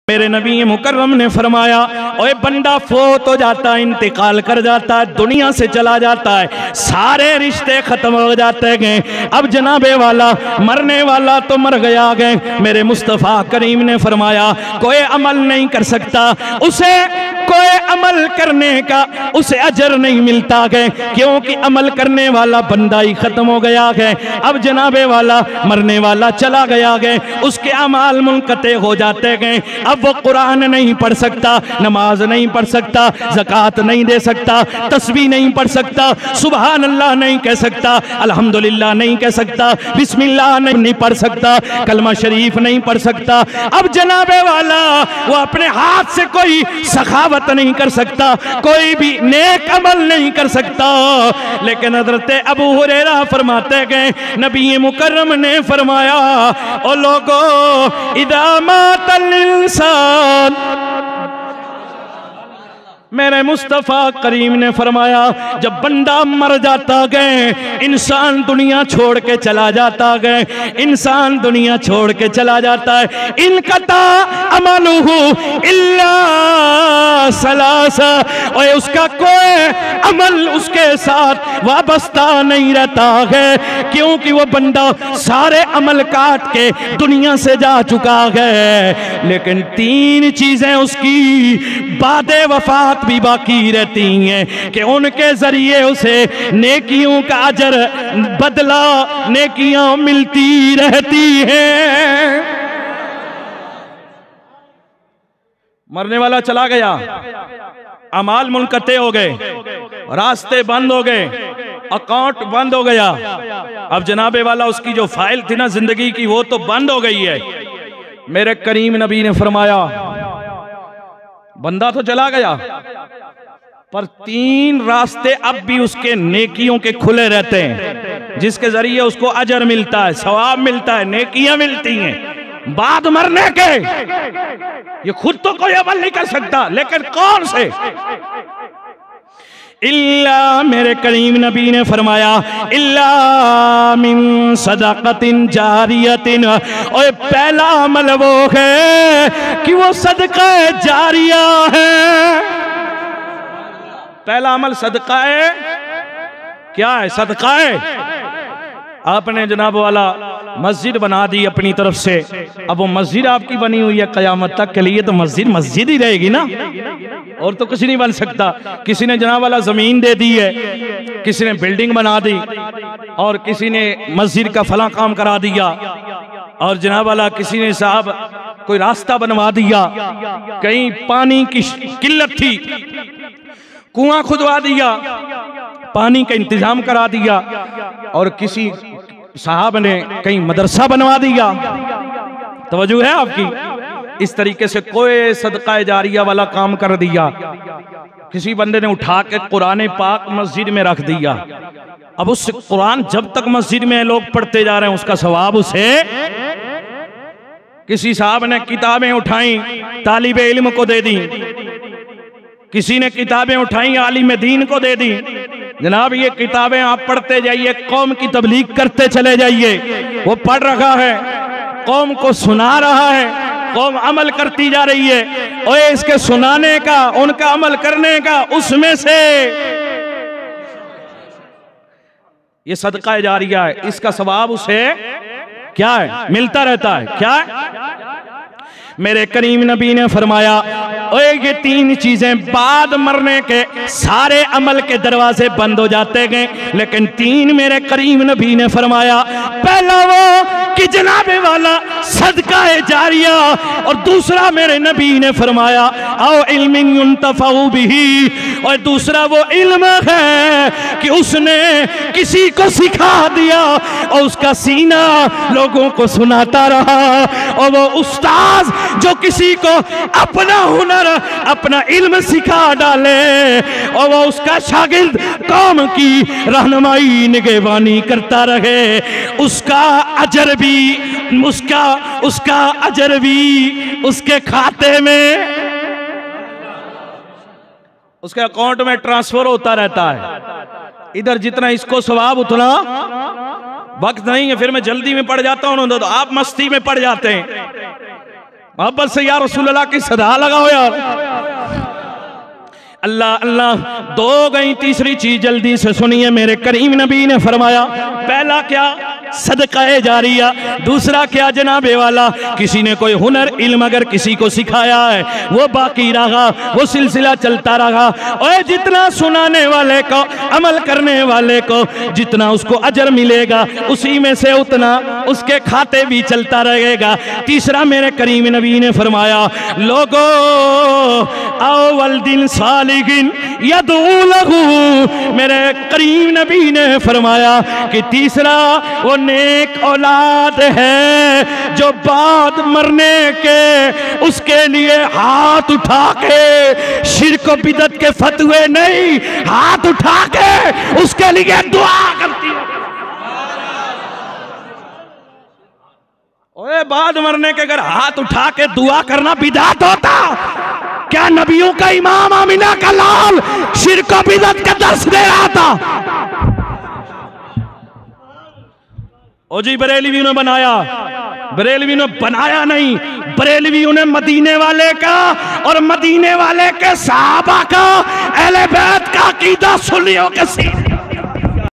मेरे नबी मुकर्रम ने फरमाया, ओए बंदा फोत हो जाता है, इंतकाल कर जाता है, दुनिया से चला जाता है, सारे रिश्ते खत्म हो जाते गए। अब जनाबे वाला मरने वाला तो मर गया गए। मेरे मुस्तफ़ा करीम ने फरमाया, कोई अमल नहीं कर सकता, उसे कोई अमल करने का उसे अजर नहीं मिलता गए, क्योंकि अमल करने वाला बंदा ही खत्म हो गया है। अब जनाबे वाला मरने वाला चला गया गए, उसके अमाल मुनक़ते हो जाते गए। अब वो कुरान नहीं पढ़ सकता, नमाज नहीं पढ़ सकता, ज़कात नहीं दे सकता, तस्बीह नहीं पढ़ सकता, सुबहान अल्लाह नहीं कह सकता, अल्हम्दुलिल्लाह नहीं कह सकता, बिस्मिल्लाह नहीं पढ़ सकता, कलमा शरीफ नहीं पढ़ सकता। अब जनाबे वाला वो अपने हाथ से कोई सखावत नहीं कर सकता, कोई भी नेक अमल नहीं कर सकता। लेकिन हज़रत अबू हुरैरा फरमाते गए, नबी मुकर्रम ने फरमाया, ओ लोगों, इदा मातल इंसान, मेरे मुस्तफ़ा करीम ने फरमाया, जब बंदा मर जाता गए, इंसान दुनिया छोड़ के चला जाता गए, इंसान दुनिया छोड़ के चला जाता है, इनकता अमलुहु इल्ला सलासा, और उसका कोई अमल उसके साथ वाबस्ता नहीं रहता है, क्योंकि वो बंदा सारे अमल काट के दुनिया से जा चुका है। लेकिन तीन चीजें उसकी बादे वफात भी बाकी रहती हैं कि उनके जरिए उसे नेकियों का अजर बदला नेकियां मिलती रहती हैं। मरने वाला चला गया, अमाल मुनक़ते हो गए, रास्ते बंद हो गए, अकाउंट बंद हो गया। अब जनाबे वाला उसकी जो फाइल थी ना जिंदगी की, वो तो बंद हो गई है। मेरे करीम नबी ने फरमाया, बंदा तो चला गया, पर तीन रास्ते अब भी उसके नेकियों के खुले रहते हैं, जिसके जरिए उसको अजर मिलता है, सवाब मिलता है, नेकियां मिलती हैं बाद मरने के। ये खुद तो कोई अमल नहीं कर सकता, लेकिन कौन से? इल्ला, मेरे करीम नबी ने फरमाया, इल्ला मिन सदक़तिन जारियतिन, और पहला अमल वो है कि वो सदका जारिया है। पहला अमल सदका है। क्या है सदका है? आपने जनाब वाला मस्जिद बना दी अपनी तरफ से, अब वो मस्जिद आपकी बनी हुई है क़यामत तक के लिए, तो मस्जिद मस्जिद ही रहेगी ना, और तो कुछ नहीं बन सकता। किसी ने जनाब वाला जमीन दे दी है, किसी ने बिल्डिंग बना दी, और किसी ने मस्जिद का फला काम करा दिया, और जनाब वाला किसी ने साहब कोई रास्ता बनवा दिया, कहीं पानी की किल्लत थी, कुआं खुदवा दिया, पानी का इंतजाम करा दिया, और किसी साहब ने कहीं मदरसा बनवा दिया। तवज्जो है आपकी? इस तरीके से कोई सदका जारिया वाला काम कर दिया। किसी बंदे ने उठा के कुरान पाक मस्जिद में रख दिया, अब उस कुरान जब तक मस्जिद में लोग पढ़ते जा रहे हैं उसका सवाब उसे। किसी साहब ने किताबें उठाई, तालिबे इल्म को दे दी, किसी ने किताबें उठाई, आलिम दीन को दे दी, जनाब ये किताबें आप पढ़ते जाइए, कौम की तबलीग करते चले जाइए। वो पढ़ रहा है, कौम को सुना रहा है, कौम अमल करती जा रही है, और इसके सुनाने का, उनका अमल करने का, उसमें से ये सदका जारिया है, इसका सवाब उसे क्या है? मिलता रहता है। क्या है? मेरे करीम नबी ने फरमाया, ओए ये तीन चीजें बाद मरने के सारे अमल के दरवाजे बंद हो जाते गए, लेकिन तीन मेरे करीम नबी ने फरमाया, पहला वो कि जनाबे वाला सदका जारिया, और दूसरा मेरे नबी ने फरमाया, आओ इल्मिन युंतफ़उ बिही, और दूसरा वो इल्म है कि उसने किसी को सिखा दिया और उसका सीना लोगों को सुनाता रहा, और वो उस्ताद जो किसी को अपना हुनर, अपना इल्म सिखा डाले, और वो उसका शागिर्द कौम की रहनुमाई निगहबानी करता रहे, उसका अजर भी, उसका अजर भी उसके खाते में, उसके अकाउंट में ट्रांसफर होता रहता है। इधर जितना इसको सवाब उतना वक्त नहीं है, फिर मैं जल्दी में पड़ जाता हूं, तो आप मस्ती में पड़ जाते हैं। मोहब्बत से या रसूलल्लाह की सदा लगाओ यार। अल्लाह अल्लाह। दो गई, तीसरी चीज जल्दी से सुनिए। मेरे करीम नबी ने फरमाया, पहला क्या? सदका जारिया। दूसरा क्या जनाबे वाला? किसी ने कोई हुनर इल्म अगर किसी को सिखाया है वो बाकी रहा, वो सिलसिला चलता रहा। और जितना सुनाने वाले को, अमल करने वाले को जितना उसको अजर मिलेगा उसी में से उतना उसके खाते भी चलता रहेगा। तीसरा मेरे करीम नबी ने फरमाया, लोगो आओ वल दिन सालिगिन यदू लहू। मेरे करीम नबी ने फरमाया कि तीसरा वो नेक औलाद है जो बाद मरने के उसके लिए हाथ उठा के, शिर्क और बिदअत के फतवे नहीं, हाथ उठा के उसके लिए दुआ करती है। ओए बाद मरने के अगर हाथ उठा के दुआ करना बिदअत होता, क्या नबियों का इमाम आमिना का लाल शिर्क और बिदअत का दर्स दे रहा था? ओ जी बरेलवियों ने बनाया, बरेलवियों ने बनाया नहीं, बरेलवियों ने मदीने वाले का और मदीने वाले के सहाबा का, अहले बैत का अकीदा सुन्नियों के सीने